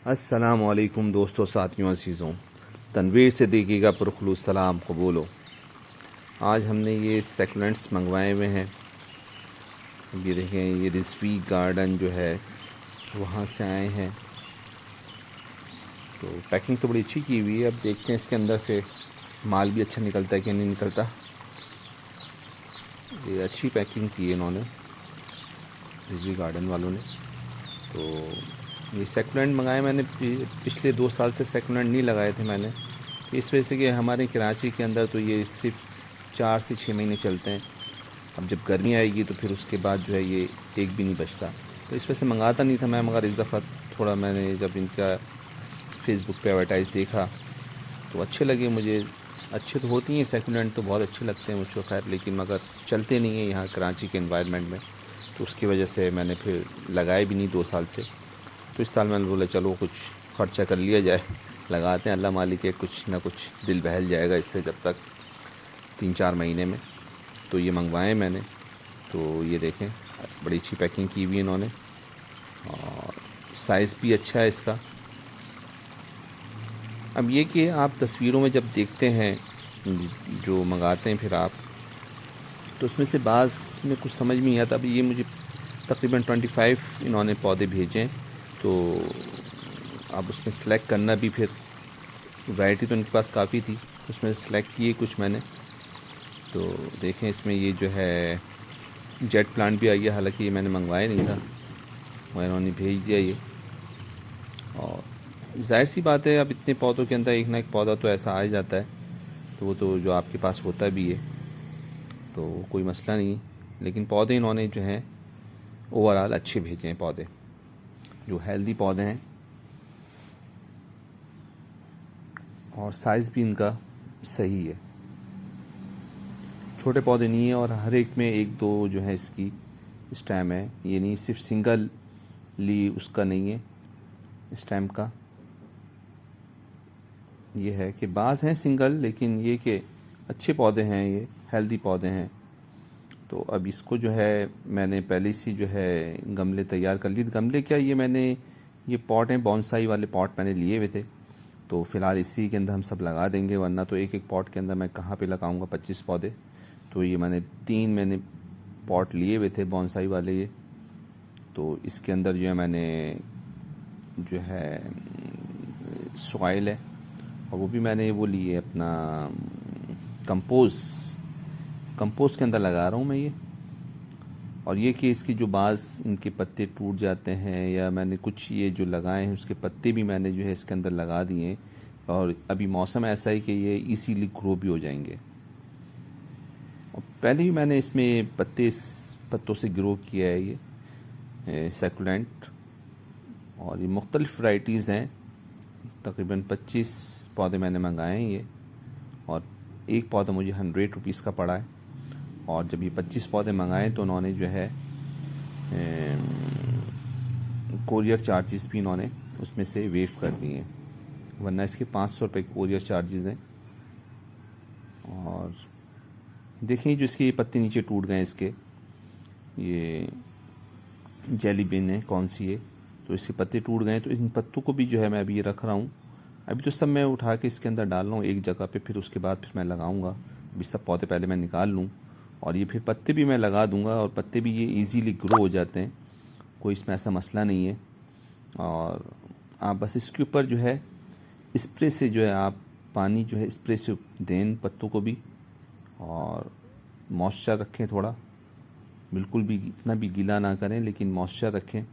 अस्सलामुअलैकुम दोस्तों, साथियों, अज़ीज़ों। तनवीर से देखिएगा पुरखुलूस सलाम कबूलो। आज हमने ये सेकुलेंट्स मंगवाए हुए हैं। ये देखें, ये रिजवी गार्डन जो है वहाँ से आए हैं। तो पैकिंग तो बड़ी अच्छी की हुई है। अब देखते हैं इसके अंदर से माल भी अच्छा निकलता है कि नहीं निकलता। ये अच्छी पैकिंग की है इन्होंने, रिजवी गार्डन वालों ने। तो ये सेकुलेंट मंगाए मैंने। पिछले 2 साल से सेकुलेंट नहीं लगाए थे मैंने, इस वजह से कि हमारे कराची के अंदर तो ये सिर्फ 4 से 6 महीने चलते हैं। अब जब गर्मी आएगी तो फिर उसके बाद जो है ये एक भी नहीं बचता। तो इस वजह से मंगाता नहीं था मैं, मगर इस दफ़ा थोड़ा मैंने जब इनका फेसबुक पे एडवर्टाइज़ देखा तो अच्छे लगे मुझे। अच्छे तो होती हैं सेकुलेंट, तो बहुत अच्छे लगते हैं मुझको, खैर, लेकिन मगर चलते नहीं हैं यहाँ कराची के एनवायरनमेंट में। तो उसकी वजह से मैंने फिर लगाए भी नहीं 2 साल से। तो इस साल मैंने बोला चलो कुछ ख़र्चा कर लिया जाए, लगाते हैं। अल्लाह मालिक है, कुछ ना कुछ दिल बहल जाएगा इससे जब तक 3-4 महीने में। तो ये मंगवाए मैंने। तो ये देखें, बड़ी अच्छी पैकिंग की हुई इन्होंने और साइज़ भी अच्छा है इसका। अब ये कि आप तस्वीरों में जब देखते हैं जो मंगाते हैं फिर आप, तो उसमें से बाज़ में कुछ समझ में नहीं आता। अब ये मुझे तकरीबन 25 इन्होंने पौधे भेजे हैं। तो अब उसमें सेलेक्ट करना भी, फिर वैरायटी तो इनके पास काफ़ी थी, उसमें सेलेक्ट किए कुछ मैंने। तो देखें, इसमें ये जो है जेट प्लांट भी आई है, हालांकि ये मैंने मंगवाया नहीं था, वो इन्होंने भेज दिया ये। और जाहिर सी बात है, अब इतने पौधों के अंदर एक ना एक पौधा तो ऐसा आ जाता है, तो वो तो जो आपके पास होता भी है, तो कोई मसला नहीं है। लेकिन पौधे इन्होंने जो हैं ओवरऑल अच्छे भेजे हैं, पौधे जो हेल्दी पौधे हैं, और साइज़ भी इनका सही है। छोटे पौधे नहीं है, और हर एक में 1-2 जो है इसकी स्टेम है। ये नहीं सिर्फ सिंगल ली उसका नहीं है स्टेम का। ये है कि बाज़ हैं सिंगल, लेकिन ये कि अच्छे पौधे हैं, ये हेल्दी पौधे हैं। तो अब इसको जो है मैंने पहले से जो है गमले तैयार कर लिए। गमले क्या, ये मैंने ये पॉट हैं, बॉन्साई वाले पॉट मैंने लिए हुए थे। तो फ़िलहाल इसी के अंदर हम सब लगा देंगे, वरना तो एक एक पॉट के अंदर मैं कहाँ पे लगाऊंगा 25 पौधे। तो ये मैंने 3 पॉट लिए हुए थे बॉन्साई वाले ये। तो इसके अंदर जो है मैंने जो है सॉइल है, और वो भी मैंने वो लिए अपना कंपोस्ट के अंदर लगा रहा हूँ मैं ये। और ये कि इसकी जो बाज़ इनके पत्ते टूट जाते हैं, या मैंने कुछ ये जो लगाए हैं उसके पत्ते भी मैंने जो है इसके अंदर लगा दिए हैं। और अभी मौसम ऐसा है कि ये इजीली ग्रो भी हो जाएंगे। और पहले भी मैंने इसमें पत्तों से ग्रो किया है ये सेकुलेंट। और ये मुख्तलिफ़ वैराइटीज़ हैं, तकरीबन 25 पौधे मैंने मंगाए हैं ये। और एक पौधा मुझे 100 रुपीज़ का पड़ा है। और जब ये 25 पौधे मंगाए तो उन्होंने जो है कोरियर चार्जेस भी इन्होंने उसमें से वेव कर दिए, वरना इसके 500 रुपये कोरियर चार्जेस हैं। और देखें, जो इसके ये पत्ते नीचे टूट गए, इसके ये जेली बिन है कौन सी है, तो इसके पत्ते टूट गए। तो इन पत्तों को भी जो है मैं अभी ये रख रहा हूँ। अभी तो सब मैं उठा के इसके अंदर डाल रहा हूँ एक जगह पे, फिर उसके बाद फिर मैं लगाऊंगा। अभी सब पौधे पहले मैं निकाल लूँ, और ये फिर पत्ते भी मैं लगा दूंगा। और पत्ते भी ये इजीली ग्रो हो जाते हैं, कोई इसमें ऐसा मसला नहीं है। और आप बस इसके ऊपर जो है स्प्रे से जो है आप पानी जो है स्प्रे से दें पत्तों को भी। और मॉइस्चर रखें थोड़ा, बिल्कुल भी इतना भी गीला ना करें, लेकिन मॉइस्चर रखें,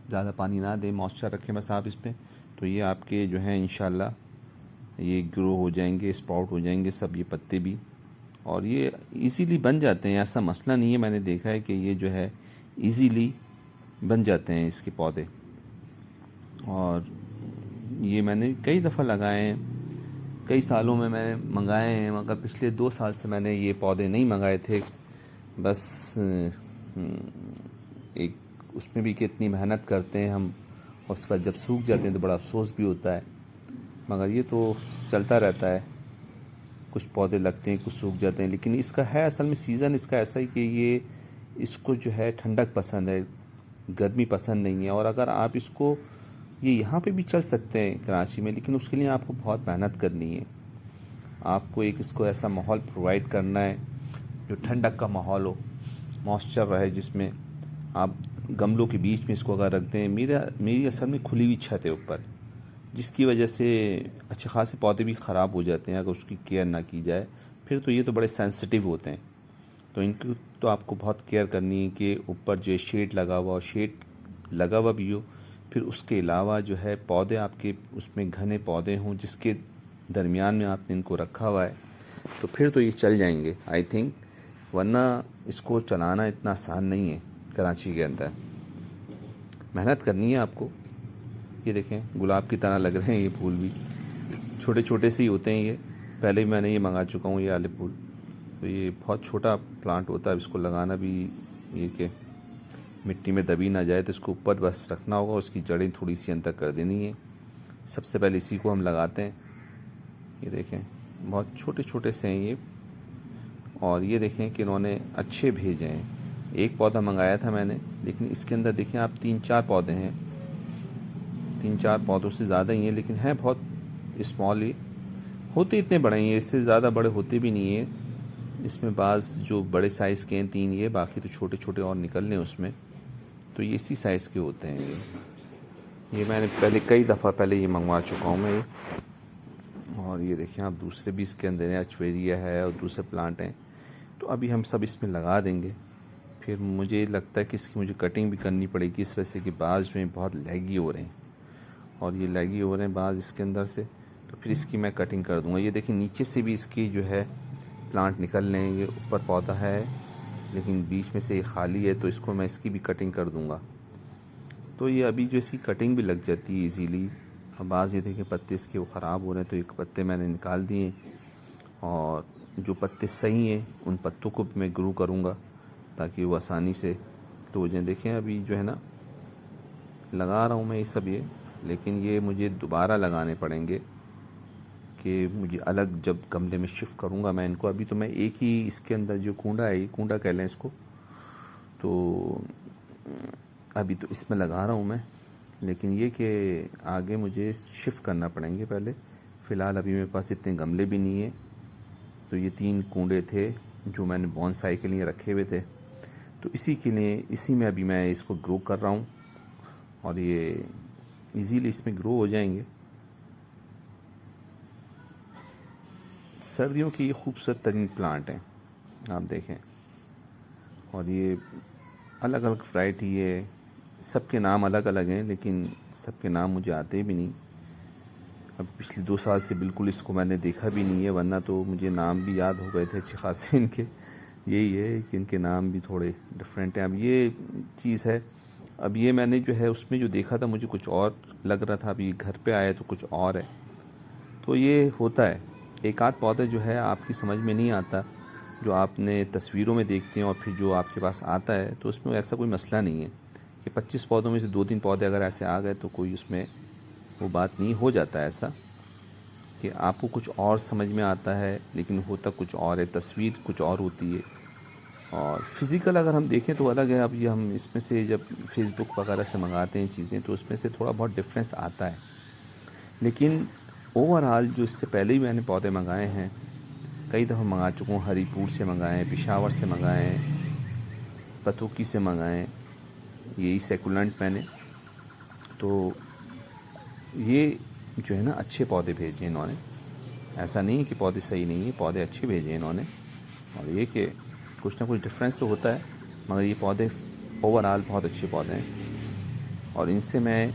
ज़्यादा पानी ना दें, मॉइस्चर रखें बस आप इस पर। तो ये आपके जो है इंशाल्लाह ये ग्रो हो जाएंगे, स्प्राउट हो जाएंगे सब ये पत्ते भी। और ये इजीली बन जाते हैं, ऐसा मसला नहीं है। मैंने देखा है कि ये जो है इजीली बन जाते हैं इसके पौधे। और ये मैंने कई दफ़ा लगाए हैं, कई सालों में मैंने मंगाए हैं, मगर पिछले 2 साल से मैंने ये पौधे नहीं मंगाए थे। बस एक उसमें भी कितनी मेहनत करते हैं हम, और उसके बाद जब सूख जाते हैं तो बड़ा अफसोस भी होता है। मगर ये तो चलता रहता है, कुछ पौधे लगते हैं, कुछ सूख जाते हैं। लेकिन इसका है असल में सीज़न इसका ऐसा ही कि ये इसको जो है ठंडक पसंद है, गर्मी पसंद नहीं है। और अगर आप इसको ये यहाँ पे भी चल सकते हैं कराची में, लेकिन उसके लिए आपको बहुत मेहनत करनी है। आपको एक इसको ऐसा माहौल प्रोवाइड करना है जो ठंडक का माहौल हो, मॉइस्चर रहे, जिसमें आप गमलों के बीच में इसको अगर रख दें। मेरी असल में खुली हुई छत है ऊपर, जिसकी वजह से अच्छे खासे पौधे भी ख़राब हो जाते हैं अगर उसकी केयर ना की जाए। फिर तो ये तो बड़े सेंसिटिव होते हैं, तो इनकी तो आपको बहुत केयर करनी है कि ऊपर जो शेड लगा हुआ, शेड लगा हुआ भी हो। फिर उसके अलावा जो है पौधे आपके उसमें घने पौधे हों जिसके दरमियान में आपने इनको रखा हुआ है, तो फिर तो ये चल जाएंगे आई थिंक। वरना इसको चलाना इतना आसान नहीं है कराची के अंदर, मेहनत करनी है आपको। ये देखें गुलाब की तरह लग रहे हैं ये फूल भी, छोटे छोटे से ही होते हैं ये। पहले भी मैंने ये मंगा चुका हूँ ये वाले फूल। तो ये बहुत छोटा प्लांट होता है, इसको लगाना भी ये कि मिट्टी में दबी ना जाए, तो इसको ऊपर बस रखना होगा, उसकी जड़ें थोड़ी सी अंदर कर देनी है। सबसे पहले इसी को हम लगाते हैं। ये देखें बहुत छोटे छोटे से हैं ये, और ये देखें कि इन्होंने अच्छे भेजे हैं। एक पौधा मंगाया था मैंने, लेकिन इसके अंदर देखें आप 3-4 पौधे हैं, 3-4 पौधों से ज़्यादा ही हैं, लेकिन हैं बहुत स्मॉल। ही होते इतने बड़े हैं, इससे ज़्यादा बड़े होते भी नहीं हैं। इसमें बाज़ जो बड़े साइज़ के हैं 3 ये, बाकी तो छोटे छोटे और निकल रहे हैं उसमें, तो ये इसी साइज़ के होते हैं ये मैंने पहले कई दफ़ा पहले ये मंगवा चुका हूँ मैं ये। और ये देखिए आप दूसरे भी इसके अंदर है, अचवेरिया है और दूसरे प्लांट हैं। तो अभी हम सब इसमें लगा देंगे। फिर मुझे लगता है कि इसकी मुझे कटिंग भी करनी पड़ेगी, इस वजह से कि बाज़ जो हैं बहुत लैगी हो रहे हैं, और ये लैगी हो रहे हैं बाज़ इसके अंदर से। तो फिर इसकी मैं कटिंग कर दूंगा। ये देखिए नीचे से भी इसकी जो है प्लांट निकल रहे हैं। ये ऊपर पौधा है लेकिन बीच में से ये खाली है, तो इसको मैं इसकी भी कटिंग कर दूंगा। तो ये अभी जो इसकी कटिंग भी लग जाती है इजीली। और बाज़ ये देखिए पत्ते इसके वो ख़राब हो रहे हैं, तो एक पत्ते मैंने निकाल दिए, और जो पत्ते सही हैं उन पत्तों को मैं ग्रो करूँगा ताकि वो आसानी से ग्रो हो जाए। देखें अभी जो है ना लगा रहा हूँ मैं ये सब ये, लेकिन ये मुझे दोबारा लगाने पड़ेंगे कि मुझे अलग जब गमले में शिफ्ट करूँगा मैं इनको। अभी तो मैं एक ही इसके अंदर जो कूंडा है, ये कूंडा कह लें इसको, तो अभी तो इसमें लगा रहा हूँ मैं, लेकिन ये कि आगे मुझे शिफ्ट करना पड़ेंगे पहले। फ़िलहाल अभी मेरे पास इतने गमले भी नहीं है। तो ये 3 कूंडे थे जो मैंने बॉन्साई के लिए रखे हुए थे, तो इसी के लिए इसी में अभी मैं इसको ग्रो कर रहा हूँ, और ये इजीली इसमें ग्रो हो जाएंगे। सर्दियों की ये खूबसूरत तरीन प्लांट हैं आप देखें, और ये अलग अलग वैरायटी है, सबके नाम अलग अलग हैं, लेकिन सबके नाम मुझे आते भी नहीं। अब पिछले 2 साल से बिल्कुल इसको मैंने देखा भी नहीं है, वरना तो मुझे नाम भी याद हो गए थे अच्छे खासे इनके। यही है कि इनके नाम भी थोड़े डिफरेंट हैं। अब ये चीज़ है, अब ये मैंने जो है उसमें जो देखा था मुझे कुछ और लग रहा था, अभी घर पे आया तो कुछ और है। तो ये होता है, एक आध पौधा जो है आपकी समझ में नहीं आता, जो आपने तस्वीरों में देखते हैं और फिर जो आपके पास आता है, तो उसमें ऐसा कोई मसला नहीं है कि 25 पौधों में से 2-3 पौधे अगर ऐसे आ गए तो कोई उसमें वो बात नहीं। हो जाता है ऐसा कि आपको कुछ और समझ में आता है लेकिन होता कुछ और है, तस्वीर कुछ और होती है। और फिज़िकल अगर हम देखें तो अलग है। अब ये हम इसमें से जब फेसबुक वगैरह से मंगाते हैं चीज़ें, तो उसमें से थोड़ा बहुत डिफरेंस आता है, लेकिन ओवरऑल जो इससे पहले ही मैंने पौधे मंगाए हैं, कई दफ़ा मंगा चुका हूँ। हरीपुर से मंगाए हैं, पेशावर से मंगाए हैं, पतोकी से मंगाए हैं, यही सेकुलेंट मैंने। तो ये जो है ना अच्छे पौधे भेजे इन्होंने, ऐसा नहीं है कि पौधे सही नहीं है, पौधे अच्छे भेजे इन्होंने। और ये कि कुछ ना कुछ डिफरेंस तो होता है, मगर ये पौधे ओवरऑल बहुत अच्छे पौधे हैं। और इनसे मैं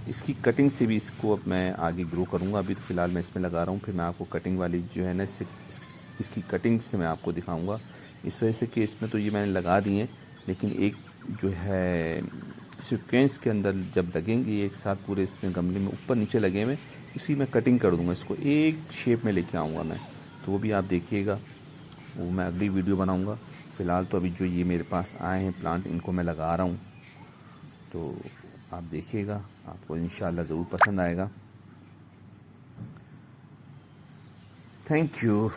इसकी कटिंग से भी इसको अब मैं आगे ग्रो करूँगा। अभी तो फ़िलहाल मैं इसमें लगा रहा हूँ, फिर मैं आपको कटिंग वाली जो है ना इसकी कटिंग से मैं आपको दिखाऊँगा। इस वजह से कि इसमें तो ये मैंने लगा दिए हैं, लेकिन एक जो है सीक्वेंस के अंदर जब लगेंगे एक साथ पूरे इसमें गमले में ऊपर नीचे लगे हुए, इसी में कटिंग कर दूँगा, इसको एक शेप में लेके आऊँगा मैं। तो वो भी आप देखिएगा, वो मैं अगली वीडियो बनाऊँगा। फ़िलहाल तो अभी जो ये मेरे पास आए हैं प्लांट, इनको मैं लगा रहा हूँ, तो आप देखिएगा, आपको इंशाल्लाह ज़रूर पसंद आएगा। Thank you.